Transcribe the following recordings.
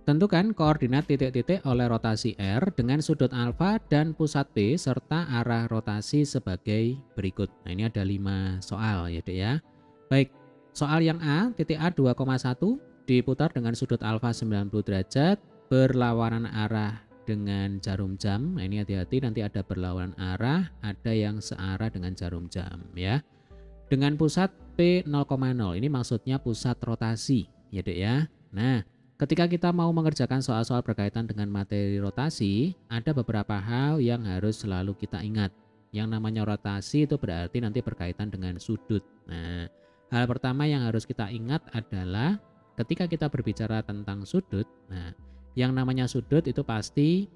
Tentukan koordinat titik-titik oleh rotasi R dengan sudut alfa dan pusat P serta arah rotasi sebagai berikut. Nah, ini ada 5 soal ya, Dek ya. Baik, soal yang A, titik A 2,1 diputar dengan sudut alfa 90 derajat berlawanan arah dengan jarum jam. Nah, ini hati-hati nanti ada berlawanan arah, ada yang searah dengan jarum jam ya. Dengan pusat P 0,0. Ini maksudnya pusat rotasi ya, Dek ya. Nah, ketika kita mau mengerjakan soal-soal berkaitan dengan materi rotasi, ada beberapa hal yang harus selalu kita ingat. Yang namanya rotasi itu berarti nanti berkaitan dengan sudut. Nah, hal pertama yang harus kita ingat adalah ketika kita berbicara tentang sudut, nah, yang namanya sudut itu pasti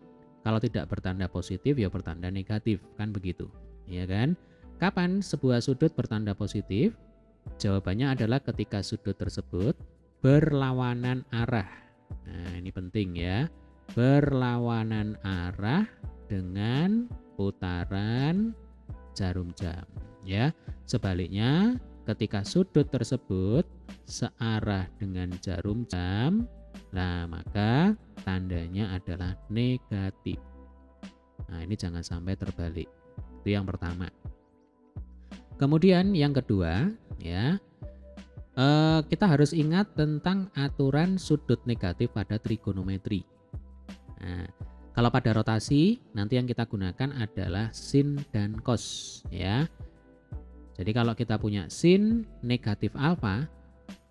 kalau tidak bertanda positif ya bertanda negatif, kan begitu. Ya kan? Kapan sebuah sudut bertanda positif? Jawabannya adalah ketika sudut tersebut berlawanan arah. Nah, ini penting ya. Berlawanan arah dengan putaran jarum jam ya. Sebaliknya, ketika sudut tersebut searah dengan jarum jam, nah maka tandanya adalah negatif. Nah, ini jangan sampai terbalik. Itu yang pertama. Kemudian yang kedua, ya. Kita harus ingat tentang aturan sudut negatif pada trigonometri. Nah, kalau pada rotasi nanti yang kita gunakan adalah sin dan cos ya. Jadi kalau kita punya sin negatif alfa,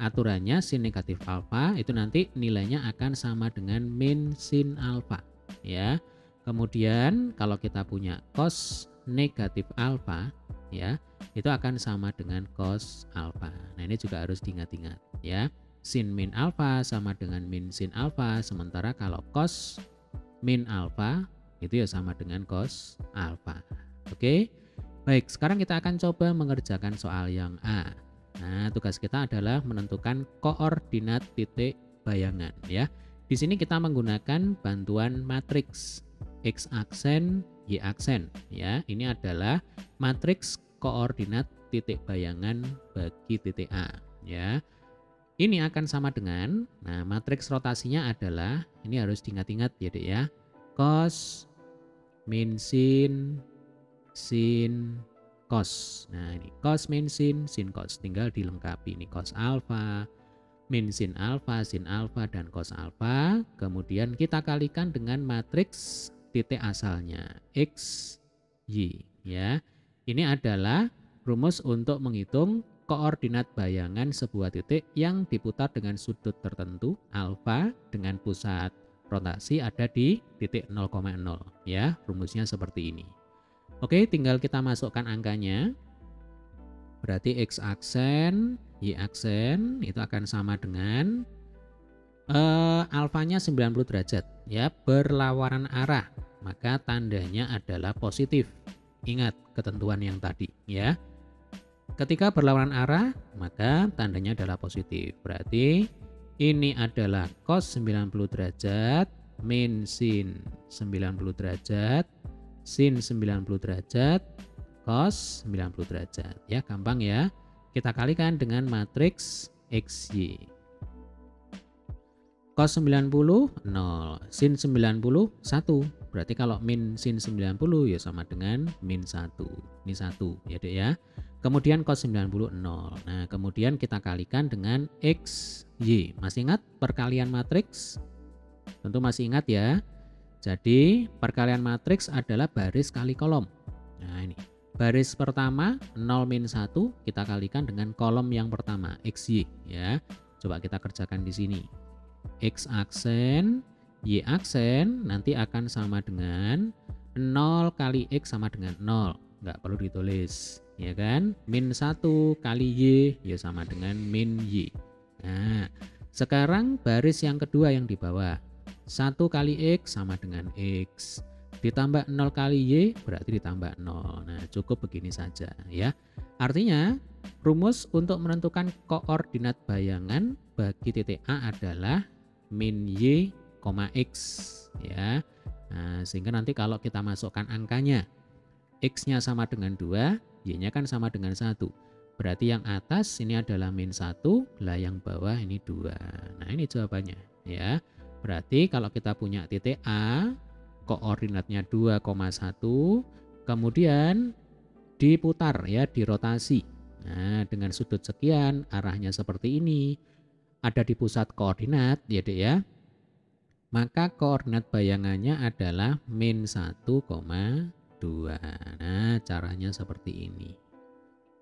aturannya sin negatif alfa itu nanti nilainya akan sama dengan min sin alfa ya. Kemudian kalau kita punya cos negatif alfa ya, itu akan sama dengan cos alfa. Nah, ini juga harus diingat-ingat ya. Sin min alfa sama dengan min sin alfa, sementara kalau cos min alfa itu ya sama dengan cos alfa. Oke. Baik, sekarang kita akan coba mengerjakan soal yang A. Nah, tugas kita adalah menentukan koordinat titik bayangan ya. Di sini kita menggunakan bantuan matriks X aksen, Y aksen ya. Ini adalah matriks koordinat titik bayangan bagi titik A ya. Ini akan sama dengan, nah matriks rotasinya adalah, ini harus diingat-ingat ya Dek ya. Cos min sin cos. Nah, ini cos min sin cos, tinggal dilengkapi ini cos alfa, min sin alfa, dan cos alfa. Kemudian kita kalikan dengan matriks titik asalnya X, Y ya. Ini adalah rumus untuk menghitung koordinat bayangan sebuah titik yang diputar dengan sudut tertentu alfa dengan pusat rotasi ada di titik 0,0 ya. Rumusnya seperti ini. Oke, tinggal kita masukkan angkanya. Berarti X aksen, Y aksen itu akan sama dengan alfanya 90 derajat ya, berlawanan arah. Maka tandanya adalah positif. Ingat ketentuan yang tadi ya. Ketika berlawanan arah, maka tandanya adalah positif. Berarti ini adalah cos 90 derajat min sin 90 derajat sin 90 derajat cos 90 derajat ya, gampang ya. Kita kalikan dengan matriks XY. Cos 90 0, sin 90 1. Berarti kalau min sin 90 ya sama dengan min 1. Ini 1 ya Dek ya. Kemudian cos 90 0. Nah, kemudian kita kalikan dengan XY. Masih ingat perkalian matriks? Tentu masih ingat ya. Jadi perkalian matriks adalah baris kali kolom. Nah, ini. Baris pertama 0 min 1 kita kalikan dengan kolom yang pertama XY ya. Coba kita kerjakan di sini. X aksen, Y aksen nanti akan sama dengan 0 kali X sama dengan 0. Nggak perlu ditulis ya kan. Min 1 kali Y ya sama dengan min Y. Nah, sekarang baris yang kedua yang di bawah. 1 kali X sama dengan X. Ditambah 0 kali Y berarti ditambah 0. Nah, cukup begini saja ya. Artinya rumus untuk menentukan koordinat bayangan bagi titik A adalah min Y, X ya. Nah, sehingga nanti kalau kita masukkan angkanya, X-nya sama dengan 2, Y-nya kan sama dengan 1. Berarti yang atas ini adalah min 1, lah yang bawah ini 2. Nah, ini jawabannya ya. Berarti kalau kita punya titik A, koordinatnya 2,1, kemudian diputar ya, dirotasi. Nah, dengan sudut sekian, arahnya seperti ini, ada di pusat koordinat ya Dek ya. Maka koordinat bayangannya adalah min 1,2. Nah, caranya seperti ini.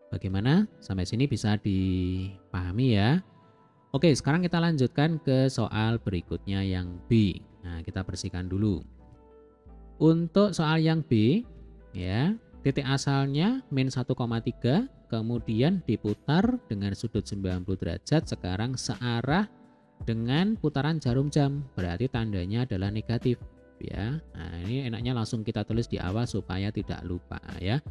Bagaimana? Sampai sini bisa dipahami ya. Oke, sekarang kita lanjutkan ke soal berikutnya yang B. Nah, kita bersihkan dulu. Untuk soal yang B, ya, titik asalnya min 1,3, kemudian diputar dengan sudut 90 derajat, sekarang searah dengan putaran jarum jam, berarti tandanya adalah negatif ya. Nah, ini enaknya langsung kita tulis di awal supaya tidak lupa ya.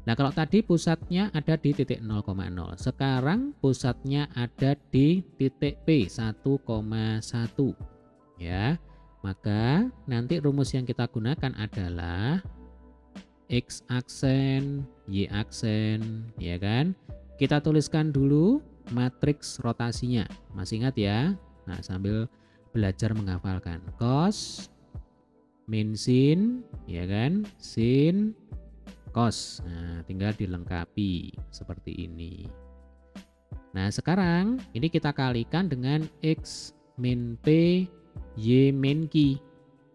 Nah, kalau tadi pusatnya ada di titik 0,0. Sekarang pusatnya ada di titik P 1,1 ya. Maka nanti rumus yang kita gunakan adalah X aksen, Y aksen, ya kan? Kita tuliskan dulu matriks rotasinya. Masih ingat ya? Nah, sambil belajar menghafalkan. Cos, min sin, ya kan? Sin, cos. Nah, tinggal dilengkapi seperti ini. Nah, sekarang ini kita kalikan dengan X min P, Y min Q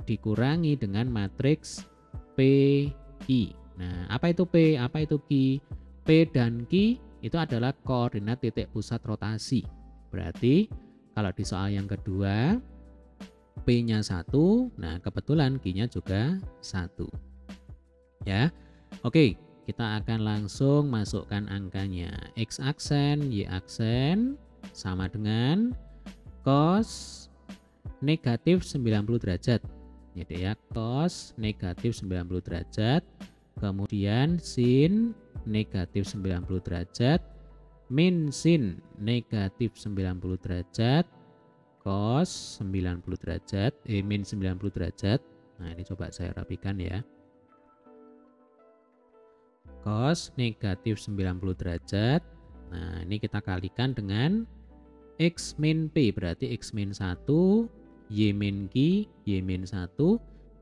dikurangi dengan matriks PI. Nah, apa itu P? Apa itu Q? P dan Q itu adalah koordinat titik pusat rotasi. Berarti kalau di soal yang kedua P-nya 1, nah kebetulan Q-nya juga 1. Ya. Oke, kita akan langsung masukkan angkanya. X aksen, Y aksen sama dengan cos negatif 90 derajat. Jadi ya, cos negatif 90 derajat, kemudian sin negatif 90 derajat, min sin negatif 90 derajat, cos 90 derajat, min 90 derajat. Nah, ini coba saya rapikan ya. Cos negatif 90 derajat. Nah, ini kita kalikan dengan X min P, berarti X min 1, Y min Q, Y min 1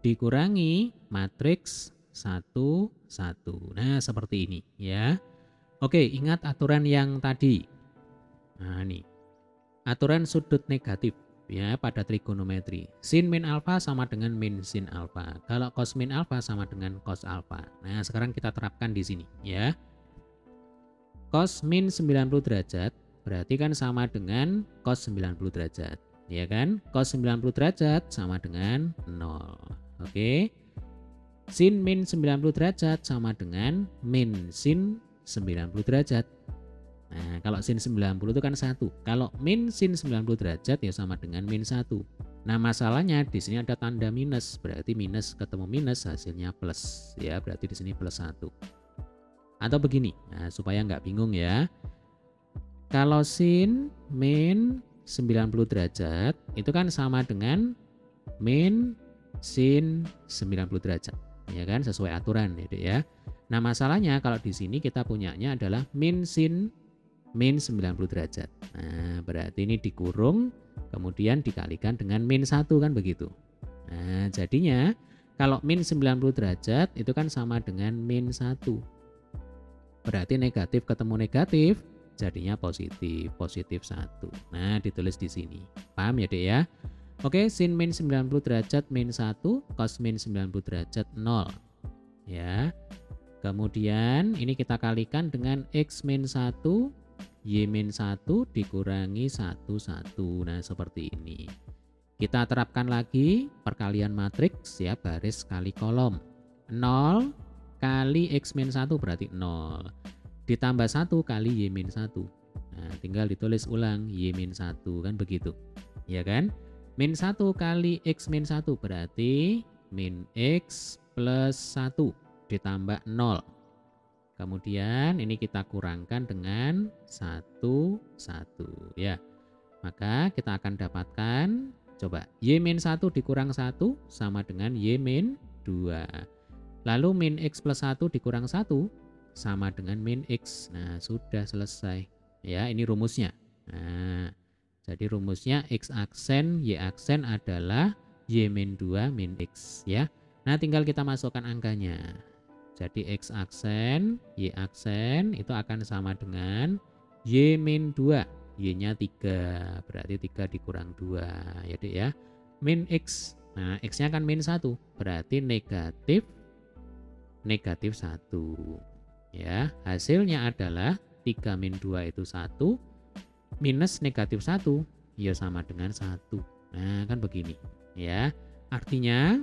dikurangi matriks 1, 1. Nah, seperti ini ya. Oke, ingat aturan yang tadi. Nah, ini. Aturan sudut negatif ya pada trigonometri. Sin min alfa sama dengan min sin alfa. Kalau cos min alfa sama dengan cos alfa. Nah, sekarang kita terapkan di sini ya. Cos min 90 derajat berarti kan sama dengan cos 90 derajat. Ya kan? Cos 90 derajat sama dengan 0. Oke. Sin min 90 derajat sama dengan min sin 90 derajat. Nah, kalau sin 90 itu kan 1. Kalau min sin 90 derajat ya sama dengan min 1. Nah, masalahnya di sini ada tanda minus, berarti minus ketemu minus hasilnya plus ya, berarti di sini plus 1. Atau begini, nah supaya nggak bingung ya. Kalau sin min 90 derajat itu kan sama dengan min sin 90 derajat. Ya kan, sesuai aturan ya. Nah, masalahnya kalau di sini kita punyanya adalah min sin min 90 derajat. Nah, berarti ini dikurung kemudian dikalikan dengan min 1 kan begitu. Nah, jadinya kalau min 90 derajat itu kan sama dengan min 1. Berarti negatif ketemu negatif jadinya positif, positif 1. Nah, ditulis di sini. Paham ya, Dek ya? Oke, sin min 90 derajat min 1, cos min 90 derajat 0. Ya. Kemudian ini kita kalikan dengan X min 1, Y min 1 dikurangi 1, 1. Nah, seperti ini. Kita terapkan lagi perkalian matriks ya, baris kali kolom. 0 kali X min 1 berarti 0. Ditambah 1 kali Y min 1. Nah, tinggal ditulis ulang Y min 1 kan begitu. Ya kan? Min 1 kali X min 1 berarti min X plus 1 ditambah 0. Kemudian ini kita kurangkan dengan 1, 1 ya. Maka kita akan dapatkan, coba Y min 1 dikurang 1 sama dengan Y min 2. Lalu min X plus 1 dikurang 1 sama dengan min X. Nah, sudah selesai. Ya, ini rumusnya. Nah, Jadi rumusnya X aksen Y aksen adalah Y-2 min X ya. Nah tinggal kita masukkan angkanya. Jadi X aksen Y aksen itu akan sama dengan Y-2. Y-nya 3, berarti 3 dikurang 2 ya Dek ya. Min X, nah X-nya kan min 1, berarti negatif 1 ya. Hasilnya adalah 3 min 2 itu 1 minus negatif 1 ya sama dengan 1. Nah kan begini ya. Artinya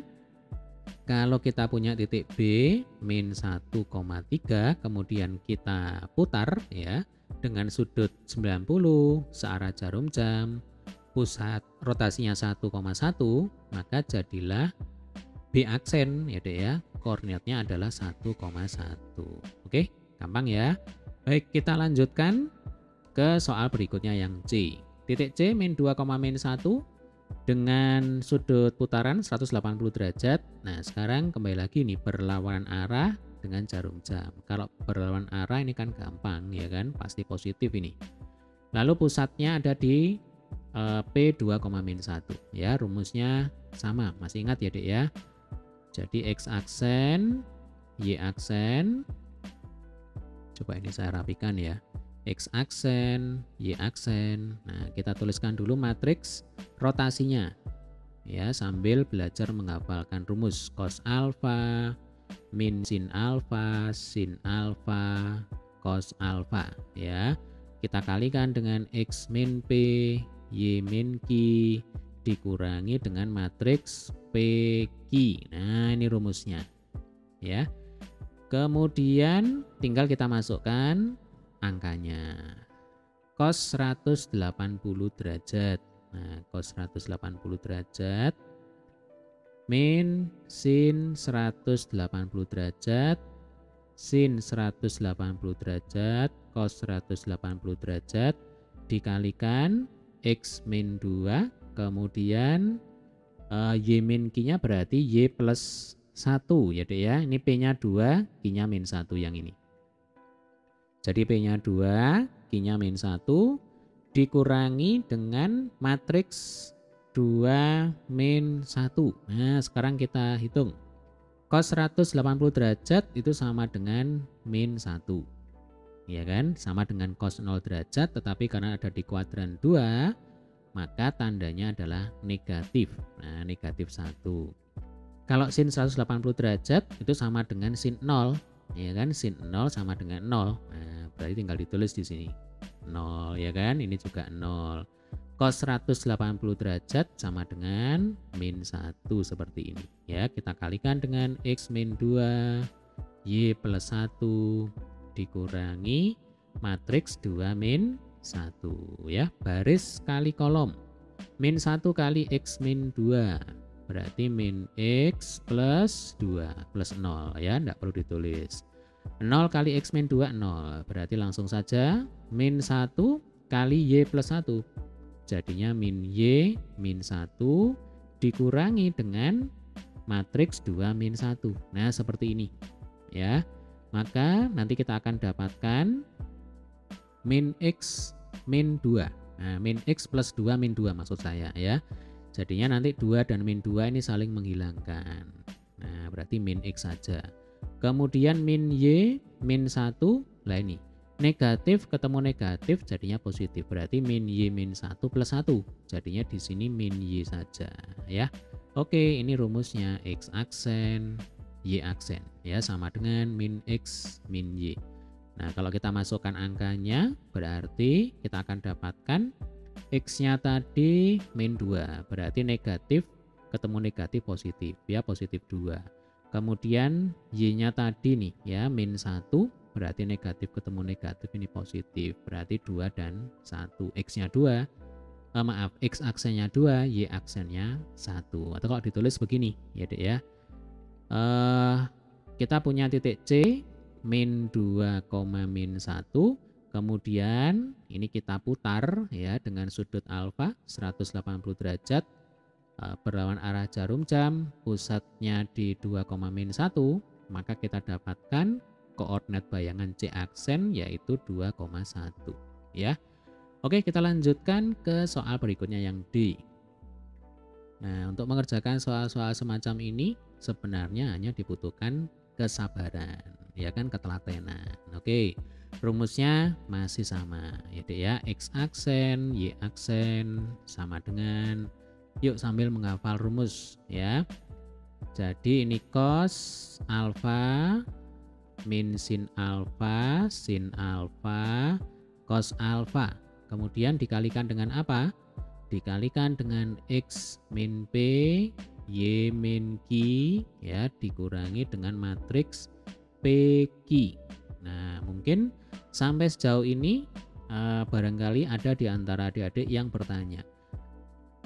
kalau kita punya titik B min 1,3 kemudian kita putar ya dengan sudut 90 searah jarum jam, pusat rotasinya 1,1, maka jadilah B aksen ya Dek ya. Koordinatnya adalah 1,1. Oke, gampang ya. Baik, kita lanjutkan ke soal berikutnya yang C. Titik C min 2, min 1 dengan sudut putaran 180 derajat. Nah sekarang kembali lagi nih berlawanan arah dengan jarum jam. Kalau berlawanan arah ini kan gampang ya kan, pasti positif ini. Lalu pusatnya ada di P2, min 1 ya. Rumusnya sama, masih ingat ya Dek ya. Jadi X aksen Y aksen, coba ini saya rapikan ya. X aksen, Y aksen. Nah, kita tuliskan dulu matriks rotasinya. Ya, sambil belajar menghafalkan rumus cos alfa, min sin alfa, cos alfa ya. Kita kalikan dengan X min P, Y min Q dikurangi dengan matriks PQ. Nah, ini rumusnya. Ya. Kemudian tinggal kita masukkan angkanya. Cos 180 derajat. Nah, cos 180 derajat min sin 180 derajat, sin 180 derajat, cos 180 derajat dikalikan X min 2, kemudian Y min Q-nya berarti Y plus 1 ya Dek ya. Ini P-nya 2, Q-nya min 1 yang ini. Jadi P-nya 2, Q-nya min 1 dikurangi dengan matriks 2 min 1. Nah sekarang kita hitung. Cos 180 derajat itu sama dengan min 1. Ya kan? Sama dengan cos 0 derajat, tetapi karena ada di kuadran 2, maka tandanya adalah negatif. Nah, negatif 1. Kalau sin 180 derajat itu sama dengan sin 0, ya kan? Sin 0 sama dengan 0. Nah, berarti tinggal ditulis di sini. 0 ya kan? Ini juga 0. Cos 180 derajat sama dengan min 1 seperti ini. Ya, kita kalikan dengan X min 2, Y plus 1 dikurangi matriks 2 min 1 ya, baris kali kolom. Min 1 kali X min 2 berarti min X plus 2 plus 0 ya, enggak perlu ditulis. 0 kali X min 2 0, berarti langsung saja min 1 kali Y plus 1, jadinya min Y min 1 dikurangi dengan matriks 2 min 1. Nah seperti ini ya. Maka nanti kita akan dapatkan min X min 2. Nah, min X plus 2 min 2 maksud saya ya. Jadinya nanti 2 dan min 2 ini saling menghilangkan. Nah, berarti min X saja. Kemudian min Y min 1, lah ini. Negatif ketemu negatif jadinya positif. Berarti min Y min 1 plus 1. Jadinya di sini min Y saja ya. Oke, ini rumusnya X aksen, Y aksen ya, sama dengan min X min Y. Nah, kalau kita masukkan angkanya berarti kita akan dapatkan X-nya tadi min 2, berarti negatif ketemu negatif positif ya, positif 2. Kemudian Y-nya tadi nih ya min 1, berarti negatif ketemu negatif ini positif, berarti 2 dan 1. X-nya 2, maaf, X aksennya 2, Y aksennya 1. Atau kalau ditulis begini ya Dek ya. Kita punya titik C min 2, min 1, kemudian ini kita putar ya dengan sudut alfa 180 derajat, berlawan arah jarum jam, pusatnya di 2, min 1, maka kita dapatkan koordinat bayangan C aksen yaitu 2,1 ya. Oke, kita lanjutkan ke soal berikutnya yang D. Nah, untuk mengerjakan soal-soal semacam ini sebenarnya hanya dibutuhkan kesabaran, ya kan, ketelatenan. Oke, rumusnya masih sama, ya Dek ya. X aksen, Y aksen sama dengan, yuk sambil menghafal rumus ya. Jadi ini cos alfa min sin alfa, cos alfa. Kemudian dikalikan dengan apa? Dikalikan dengan X min P, Y min Q, ya, dikurangi dengan matriks PQ. Nah, mungkin sampai sejauh ini barangkali ada di antara adik-adik yang bertanya,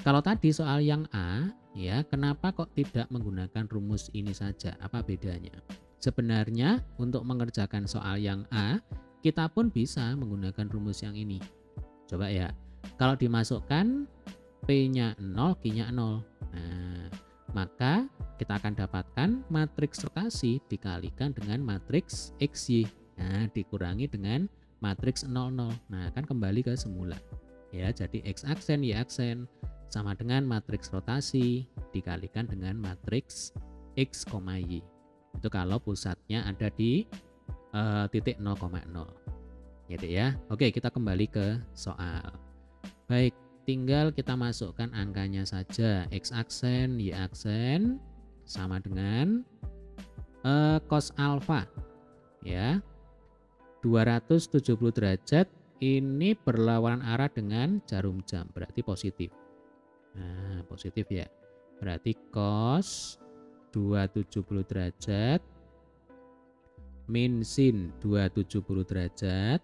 kalau tadi soal yang A, ya, kenapa kok tidak menggunakan rumus ini saja? Apa bedanya? Sebenarnya untuk mengerjakan soal yang A, kita pun bisa menggunakan rumus yang ini. Coba ya, kalau dimasukkan P-nya 0, Q-nya 0. Nah, maka kita akan dapatkan matriks rotasi dikalikan dengan matriks XY. Nah, dikurangi dengan matriks 00. Nah, kan kembali ke semula. Ya, jadi X aksen, Y aksen sama dengan matriks rotasi dikalikan dengan matriks X, Y. Itu kalau pusatnya ada di titik 0,0. Ya, Dek ya. Oke, kita kembali ke soal. Baik, tinggal kita masukkan angkanya saja. X aksen, Y aksen sama dengan cos alfa. Ya. 270 derajat ini berlawanan arah dengan jarum jam, berarti positif. Nah, positif ya. Berarti cos 270 derajat min sin 270 derajat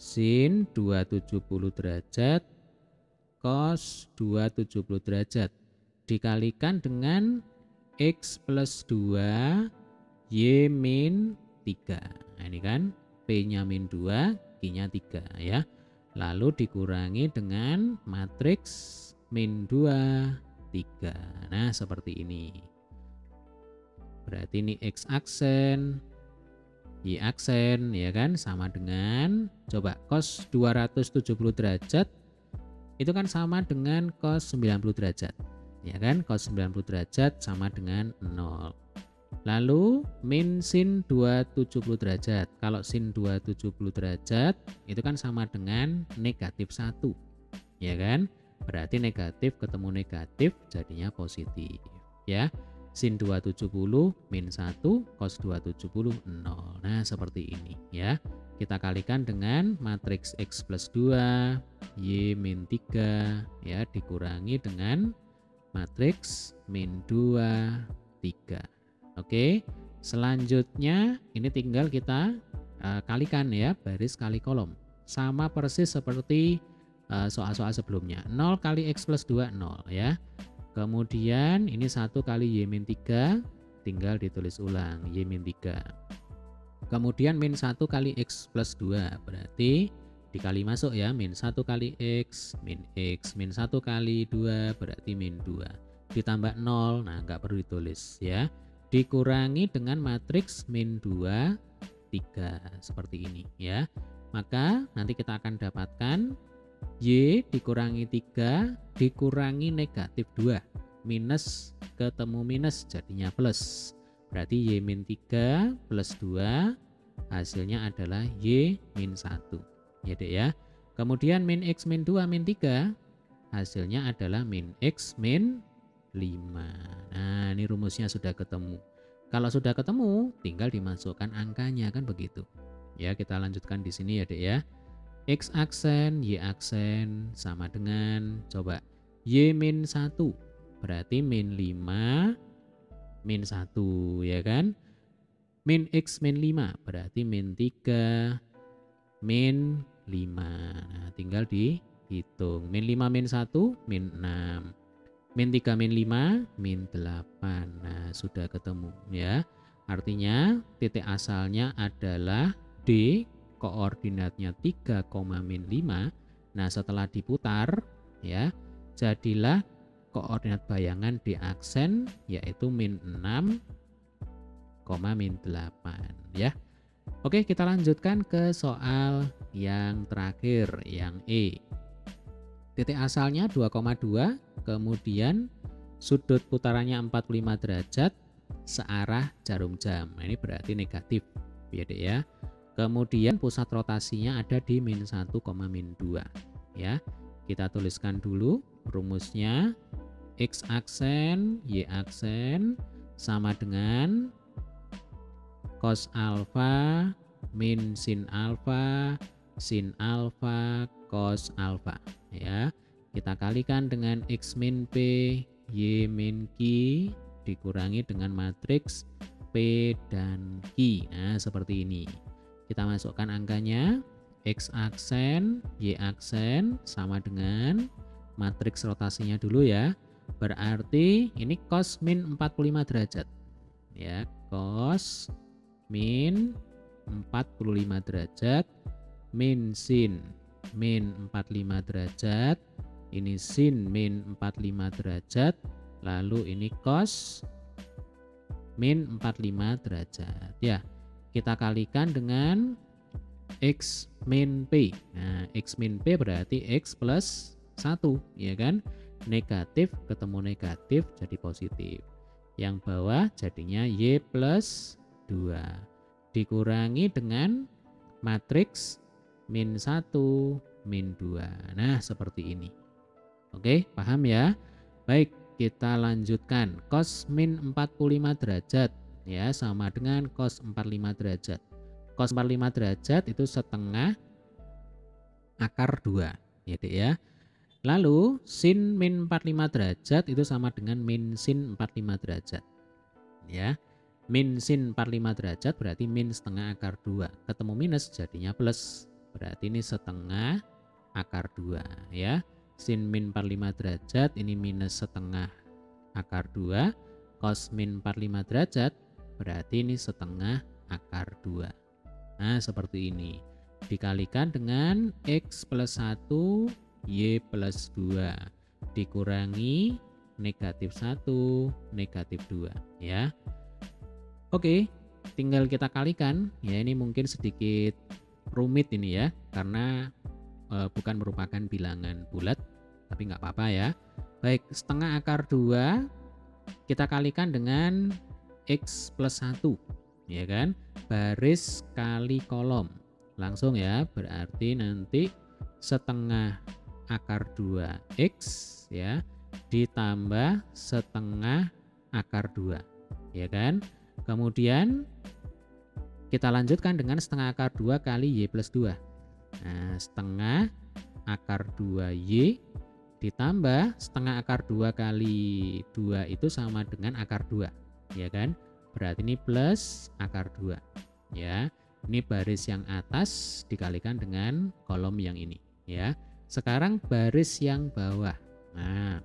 sin 270 derajat cos 270 derajat dikalikan dengan X plus 2 Y min 3. Nah, ini kan P-nya min 2, Q-nya 3 ya. Lalu dikurangi dengan matriks min 2, 3. Nah, seperti ini. Berarti ini X aksen, Y aksen, ya kan, sama dengan, coba, cos 270 derajat itu kan sama dengan cos 90 derajat. Ya kan, cos 90 derajat sama dengan 0. Lalu min sin 270 derajat. Kalau sin 270 derajat itu kan sama dengan negatif 1. Ya kan? Berarti negatif ketemu negatif jadinya positif. Ya. Sin 270 min 1 cos 270 0. Nah, seperti ini ya. Kita kalikan dengan matriks X plus 2 Y min 3 ya, dikurangi dengan matriks min 2, 3. Oke, selanjutnya ini tinggal kita kalikan ya, baris kali kolom. Sama persis seperti soal-soal sebelumnya. 0 kali X plus 2, 0 ya. Kemudian ini 1 kali Y min 3, tinggal ditulis ulang, Y min 3. Kemudian min 1 kali X plus 2, berarti dikali masuk ya, min 1 kali X, min 1 kali 2 berarti min 2. Ditambah 0, nah nggak perlu ditulis ya. Dikurangi dengan matriks min 2, 3, seperti ini ya. Maka nanti kita akan dapatkan Y dikurangi 3 dikurangi negatif 2. Minus ketemu minus jadinya plus. Berarti Y min 3 plus 2 hasilnya adalah Y min 1. Ya Dek ya. Kemudian min X min 2 min 3 hasilnya adalah min X min 5. Nah, ini rumusnya sudah ketemu. Kalau sudah ketemu, tinggal dimasukkan angkanya, kan begitu. Ya, kita lanjutkan di sini ya Dek ya. X aksen, Y aksen sama dengan, coba, Y min 1 berarti min 5 min 1 ya kan. Min X min 5 berarti min 3 min 5. Nah, tinggal dihitung. Min 5 min 1 min 6. Min 3 min 5 min 8. Nah, sudah ketemu ya. Artinya titik asalnya adalah D, koordinatnya 3, min 5. Nah, setelah diputar ya, jadilah koordinat bayangan D aksen yaitu min 6, min 8 ya. Oke, kita lanjutkan ke soal yang terakhir, yang E. Titik asalnya 2,2, kemudian sudut putarannya 45 derajat, searah jarum jam. Nah, ini berarti negatif, ya Dek ya. Kemudian pusat rotasinya ada di min 1, min 2. Ya, kita tuliskan dulu rumusnya. X aksen, Y aksen sama dengan cos alfa min sin alfa, cos alfa. Ya, kita kalikan dengan X min P, Y min Q dikurangi dengan matriks P dan Q. Nah, seperti ini. Kita masukkan angkanya. X aksen, Y aksen sama dengan matriks rotasinya dulu ya. Berarti ini cos min 45 derajat. Ya, cos min 45 derajat min sin min 45 derajat. Ini sin min 45 derajat. Lalu ini cos min 45 derajat. Ya, kita kalikan dengan X min P. Nah, X min P berarti X plus 1, ya kan? Negatif ketemu negatif jadi positif. Yang bawah jadinya Y plus 2. Dikurangi dengan matriks min 1, min 2. Nah, seperti ini. Oke, paham ya? Baik, kita lanjutkan. Cos min 45 derajat ya sama dengan cos 45 derajat. Cos 45 derajat itu setengah akar 2, ya Dek ya. Lalu sin min 45 derajat itu sama dengan min sin 45 derajat. Ya. Min sin 45 derajat berarti min setengah akar 2. Ketemu minus jadinya plus. Berarti ini setengah akar 2 ya. Sin min 45 derajat ini minus setengah akar 2. Cos min 45 derajat berarti ini setengah akar 2. Nah, seperti ini. Dikalikan dengan X plus 1, Y plus 2. Dikurangi negatif 1, negatif 2. Ya. Oke, tinggal kita kalikan. Ya, ini mungkin sedikit rumit ini ya. Karena bukan merupakan bilangan bulat. Tapi nggak apa-apa ya. Baik, setengah akar 2 kita kalikan dengan X plus 1. Ya kan? Baris kali kolom. Langsung ya, berarti nanti setengah akar 2X ya ditambah setengah akar 2. Ya kan? Kemudian kita lanjutkan dengan setengah akar 2 kali Y plus 2. Nah, setengah akar 2Y ditambah setengah akar 2 kali 2 itu sama dengan akar 2. Ya kan? Berarti ini plus akar 2. Ya. Ini baris yang atas dikalikan dengan kolom yang ini. Ya. Sekarang baris yang bawah. Nah,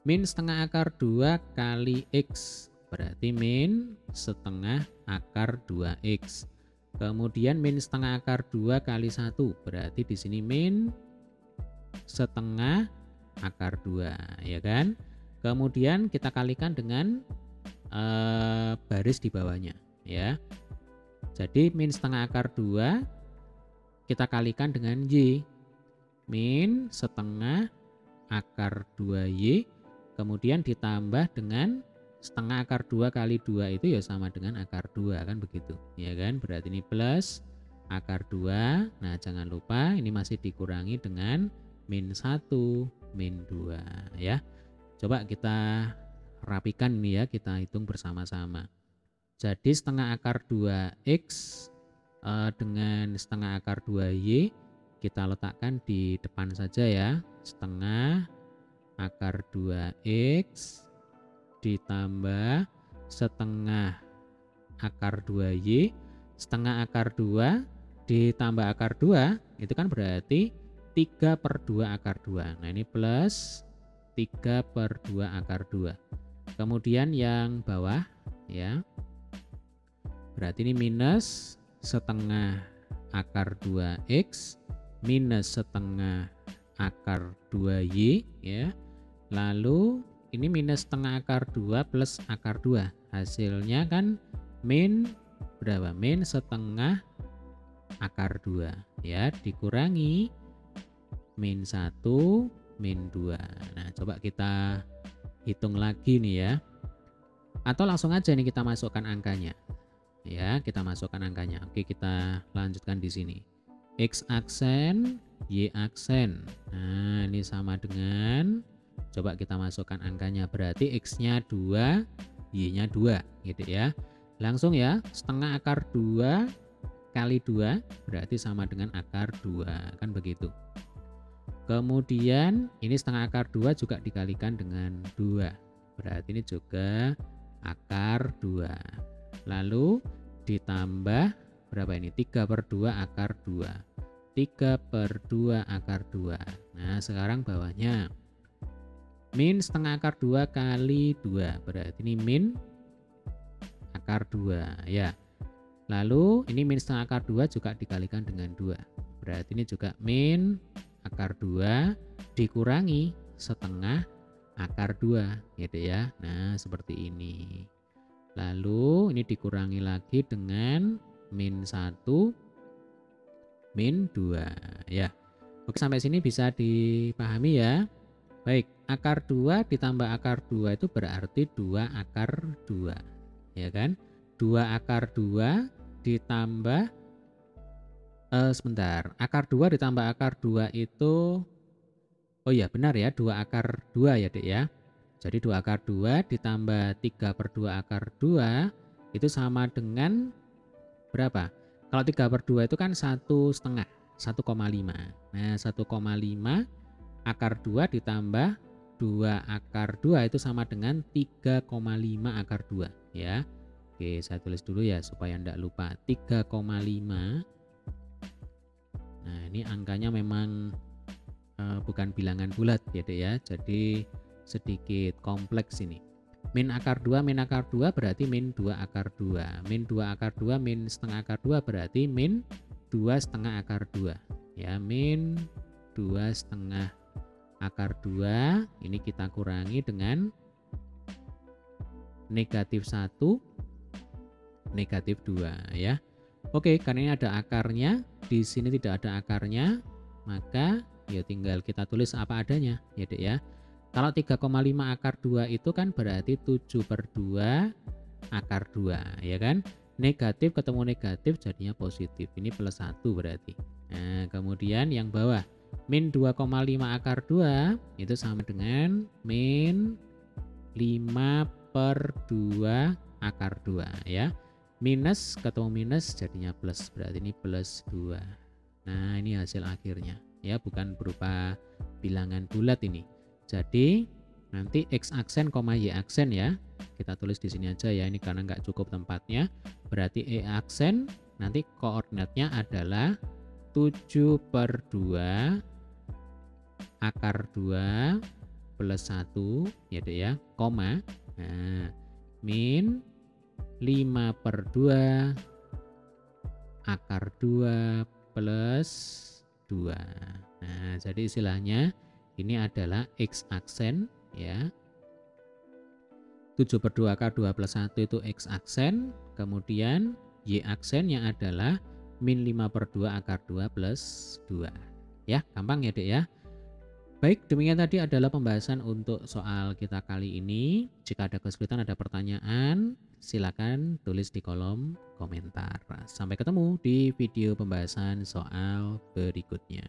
min setengah akar 2 kali X. Berarti min setengah akar 2X. Kemudian min setengah akar 2 kali 1. Berarti di sini min setengah akar 2. Ya kan? Kemudian kita kalikan dengan baris di bawahnya. Ya. Jadi min setengah akar 2 kita kalikan dengan Y. Min setengah akar 2Y kemudian ditambah dengan setengah akar 2 kali 2 itu ya sama dengan akar 2 kan begitu. Ya kan? Berarti ini plus akar 2. Nah, jangan lupa ini masih dikurangi dengan min 1, min 2 ya. Coba kita rapikan ini ya, kita hitung bersama-sama. Jadi setengah akar 2X dengan setengah akar 2Y kita letakkan di depan saja ya. Setengah akar 2X ditambah setengah akar 2Y. Setengah akar 2 ditambah akar 2 itu kan berarti 3/2 akar 2. Nah, ini plus 3/2 akar 2. Kemudian yang bawah ya. Berarti ini minus setengah akar 2X minus setengah akar 2Y ya. Lalu ini minus setengah akar 2 plus akar 2. Hasilnya kan min berapa? Min setengah akar 2 ya, dikurangi min 1 min 2. Nah, coba kita hitung lagi nih ya. Atau langsung aja nih kita masukkan angkanya. Ya, kita masukkan angkanya. Oke, kita lanjutkan di sini. X aksen, Y aksen. Nah, ini sama dengan, coba kita masukkan angkanya, berarti X-nya 2, Y-nya 2 gitu ya. Langsung ya, setengah akar 2 kali 2 berarti sama dengan akar 2, kan begitu. Kemudian ini setengah akar 2 juga dikalikan dengan 2. Berarti ini juga akar 2. Lalu ditambah berapa ini? 3/2 akar 2. 3/2 akar 2. Nah, sekarang bawahnya min setengah akar 2 kali 2. Berarti ini min akar 2 ya. Lalu ini min setengah akar 2 juga dikalikan dengan 2. Berarti ini juga min akar 2 dikurangi setengah akar 2 gitu ya. Nah, seperti ini. Lalu ini dikurangi lagi dengan min 1 min 2 ya. Oke, sampai sini bisa dipahami ya. Baik, akar 2 ditambah akar 2 itu berarti 2 akar 2 ya kan. 2 akar 2 ditambah sebentar, akar 2 ditambah akar 2 itu, oh iya benar ya, 2 akar 2 ya Dek ya. Jadi 2 akar 2 ditambah 3/2 akar 2 itu sama dengan berapa? Kalau 3/2 itu kan 1,5, 1,5. Nah, 1,5 akar 2 ditambah 2 akar 2 itu sama dengan 3,5 akar 2 ya. Oke, saya tulis dulu ya supaya enggak lupa. 3,5. Nah, ini angkanya memang bukan bilangan bulat ya Dek ya. Jadi sedikit kompleks ini. Min akar 2 berarti min 2 akar 2. Min 2 akar 2 min setengah akar 2 berarti min 2 setengah akar 2. Ya, min 2 setengah akar 2 ini kita kurangi dengan negatif 1, negatif 2 ya. Oke, karena ini ada akarnya, di sini tidak ada akarnya, maka ya tinggal kita tulis apa adanya ya Dek ya. Kalau 3,5 akar 2 itu kan berarti 7/2 akar 2 ya kan. Negatif ketemu negatif jadinya positif. Ini plus 1 berarti. Nah, kemudian yang bawah min 2,5 akar 2 itu sama dengan min 5/2 akar 2 ya. Minus ketemu minus jadinya plus, berarti ini plus 2. Nah, ini hasil akhirnya ya, bukan berupa bilangan bulat ini. Jadi nanti X aksen, Y aksen ya. Kita tulis di sini aja ya, ini karena nggak cukup tempatnya. Berarti E aksen nanti koordinatnya adalah 7/2 akar 2 plus 1 ya Dek ya, koma. Nah, min 5/2 akar 2 plus 2. Nah, jadi istilahnya ini adalah X aksen ya. 7/2 akar 2 plus 1 itu X aksen. Kemudian Y aksennya adalah min 5/2 akar 2 plus 2. Ya, gampang ya Dek ya. Baik, demikian tadi adalah pembahasan untuk soal kita kali ini. Jika ada kesulitan, ada pertanyaan, silakan tulis di kolom komentar. Sampai ketemu di video pembahasan soal berikutnya.